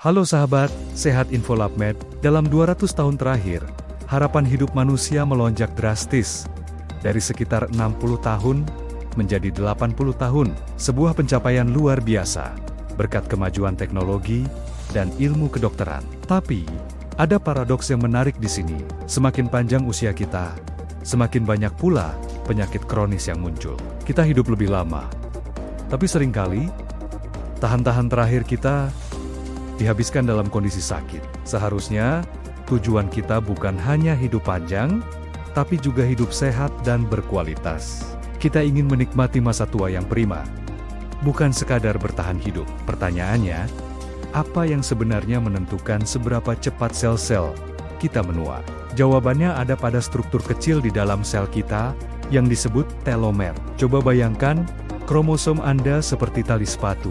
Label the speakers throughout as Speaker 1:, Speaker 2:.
Speaker 1: Halo sahabat, sehat InfoLabMed. Dalam 200 tahun terakhir, harapan hidup manusia melonjak drastis. Dari sekitar 60 tahun menjadi 80 tahun, sebuah pencapaian luar biasa, berkat kemajuan teknologi dan ilmu kedokteran. Tapi, ada paradoks yang menarik di sini. Semakin panjang usia kita, semakin banyak pula penyakit kronis yang muncul. Kita hidup lebih lama, tapi seringkali, tahan-tahan terakhir kita dihabiskan dalam kondisi sakit. Seharusnya, tujuan kita bukan hanya hidup panjang, tapi juga hidup sehat dan berkualitas. Kita ingin menikmati masa tua yang prima, bukan sekadar bertahan hidup. Pertanyaannya, apa yang sebenarnya menentukan seberapa cepat sel-sel kita menua? Jawabannya ada pada struktur kecil di dalam sel kita yang disebut telomer. Coba bayangkan, kromosom Anda seperti tali sepatu.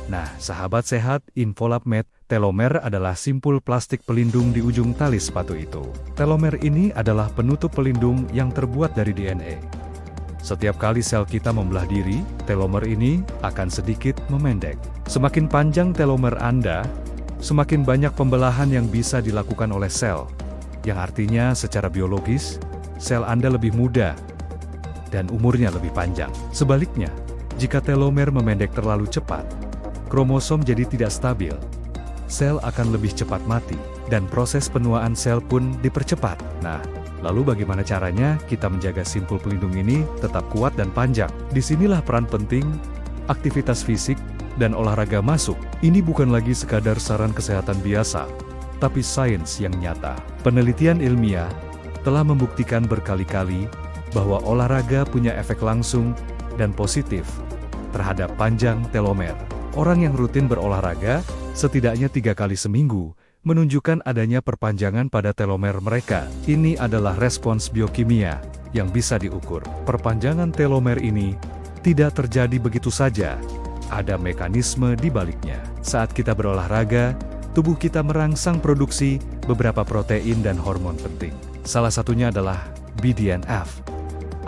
Speaker 1: Nah, sahabat sehat InfoLabMed, telomer adalah simpul plastik pelindung di ujung tali sepatu itu. Telomer ini adalah penutup pelindung yang terbuat dari DNA. Setiap kali sel kita membelah diri, telomer ini akan sedikit memendek. Semakin panjang telomer Anda, semakin banyak pembelahan yang bisa dilakukan oleh sel, yang artinya secara biologis, sel Anda lebih muda dan umurnya lebih panjang. Sebaliknya, jika telomer memendek terlalu cepat, kromosom jadi tidak stabil, sel akan lebih cepat mati, dan proses penuaan sel pun dipercepat. Nah, lalu bagaimana caranya kita menjaga simpul pelindung ini tetap kuat dan panjang? Disinilah peran penting aktivitas fisik dan olahraga masuk. Ini bukan lagi sekadar saran kesehatan biasa, tapi sains yang nyata. Penelitian ilmiah telah membuktikan berkali-kali bahwa olahraga punya efek langsung dan positif terhadap panjang telomer. Orang yang rutin berolahraga, setidaknya 3 kali seminggu, menunjukkan adanya perpanjangan pada telomer mereka. Ini adalah respons biokimia yang bisa diukur. Perpanjangan telomer ini tidak terjadi begitu saja. Ada mekanisme di baliknya. Saat kita berolahraga, tubuh kita merangsang produksi beberapa protein dan hormon penting. Salah satunya adalah BDNF,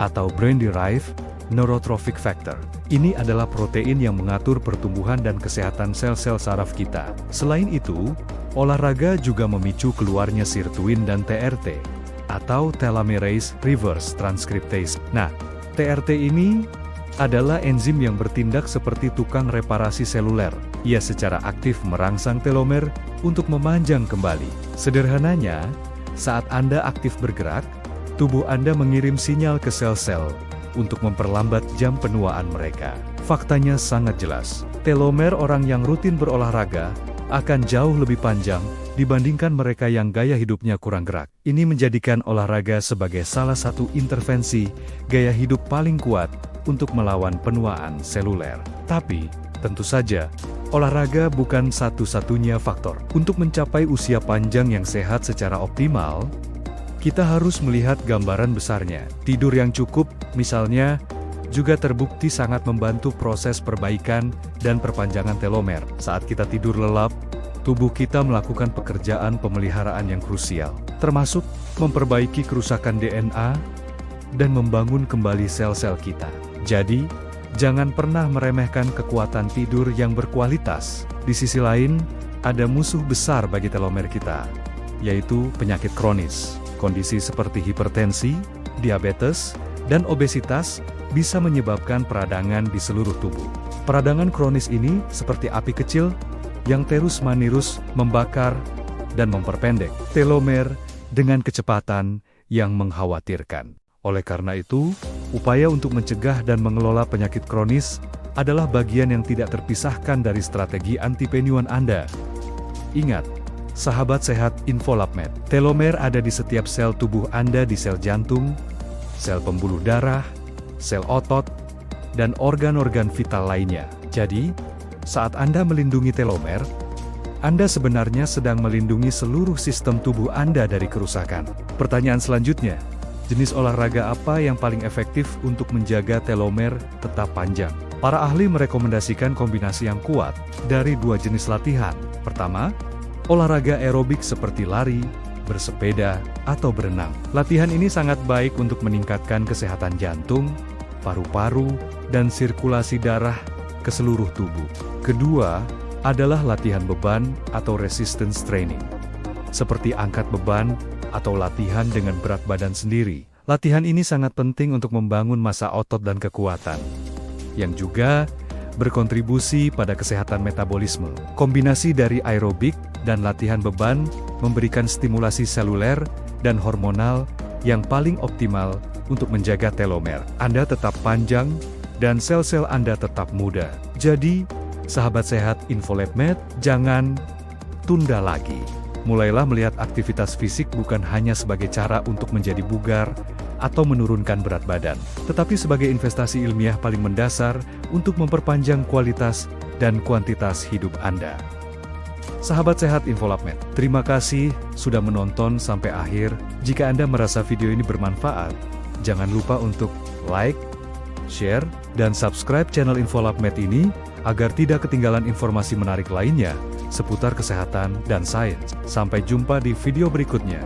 Speaker 1: atau Brain Derived Neurotrophic Factor. Ini adalah protein yang mengatur pertumbuhan dan kesehatan sel-sel saraf kita. Selain itu, olahraga juga memicu keluarnya sirtuin dan TRT, atau telomerase reverse transcriptase. Nah, TRT ini adalah enzim yang bertindak seperti tukang reparasi seluler. Ia secara aktif merangsang telomer untuk memanjang kembali. Sederhananya, saat Anda aktif bergerak, tubuh Anda mengirim sinyal ke sel-sel untuk memperlambat jam penuaan mereka. Faktanya sangat jelas. Telomer orang yang rutin berolahraga akan jauh lebih panjang dibandingkan mereka yang gaya hidupnya kurang gerak. Ini menjadikan olahraga sebagai salah satu intervensi gaya hidup paling kuat untuk melawan penuaan seluler. Tapi, tentu saja, olahraga bukan satu-satunya faktor. Untuk mencapai usia panjang yang sehat secara optimal, kita harus melihat gambaran besarnya. Tidur yang cukup, misalnya, juga terbukti sangat membantu proses perbaikan dan perpanjangan telomer. Saat kita tidur lelap, tubuh kita melakukan pekerjaan pemeliharaan yang krusial, termasuk memperbaiki kerusakan DNA dan membangun kembali sel-sel kita. Jadi, jangan pernah meremehkan kekuatan tidur yang berkualitas. Di sisi lain, ada musuh besar bagi telomer kita, yaitu penyakit kronis. Kondisi seperti hipertensi, diabetes, dan obesitas bisa menyebabkan peradangan di seluruh tubuh. Peradangan kronis ini seperti api kecil yang terus-menerus membakar dan memperpendek telomer dengan kecepatan yang mengkhawatirkan. Oleh karena itu, upaya untuk mencegah dan mengelola penyakit kronis adalah bagian yang tidak terpisahkan dari strategi anti-penuaan Anda. Ingat, sahabat sehat InfoLabMed, telomer ada di setiap sel tubuh Anda, di sel jantung, sel pembuluh darah, sel otot, dan organ-organ vital lainnya. Jadi, saat Anda melindungi telomer, Anda sebenarnya sedang melindungi seluruh sistem tubuh Anda dari kerusakan. Pertanyaan selanjutnya, jenis olahraga apa yang paling efektif untuk menjaga telomer tetap panjang? Para ahli merekomendasikan kombinasi yang kuat dari 2 jenis latihan. Pertama, olahraga aerobik seperti lari, bersepeda, atau berenang. Latihan ini sangat baik untuk meningkatkan kesehatan jantung, paru-paru, dan sirkulasi darah ke seluruh tubuh. Kedua, adalah latihan beban atau resistance training. Seperti angkat beban atau latihan dengan berat badan sendiri. Latihan ini sangat penting untuk membangun massa otot dan kekuatan, yang juga berkontribusi pada kesehatan metabolisme. Kombinasi dari aerobik dan latihan beban memberikan stimulasi seluler dan hormonal yang paling optimal untuk menjaga telomer Anda tetap panjang dan sel-sel Anda tetap muda. Jadi, sahabat sehat InfoLab Med, jangan tunda lagi. Mulailah melihat aktivitas fisik bukan hanya sebagai cara untuk menjadi bugar atau menurunkan berat badan, tetapi sebagai investasi ilmiah paling mendasar untuk memperpanjang kualitas dan kuantitas hidup Anda. Sahabat sehat InfoLab Med, terima kasih sudah menonton sampai akhir. Jika Anda merasa video ini bermanfaat, jangan lupa untuk like, share, dan subscribe channel InfoLab Med ini, agar tidak ketinggalan informasi menarik lainnya seputar kesehatan dan sains. Sampai jumpa di video berikutnya.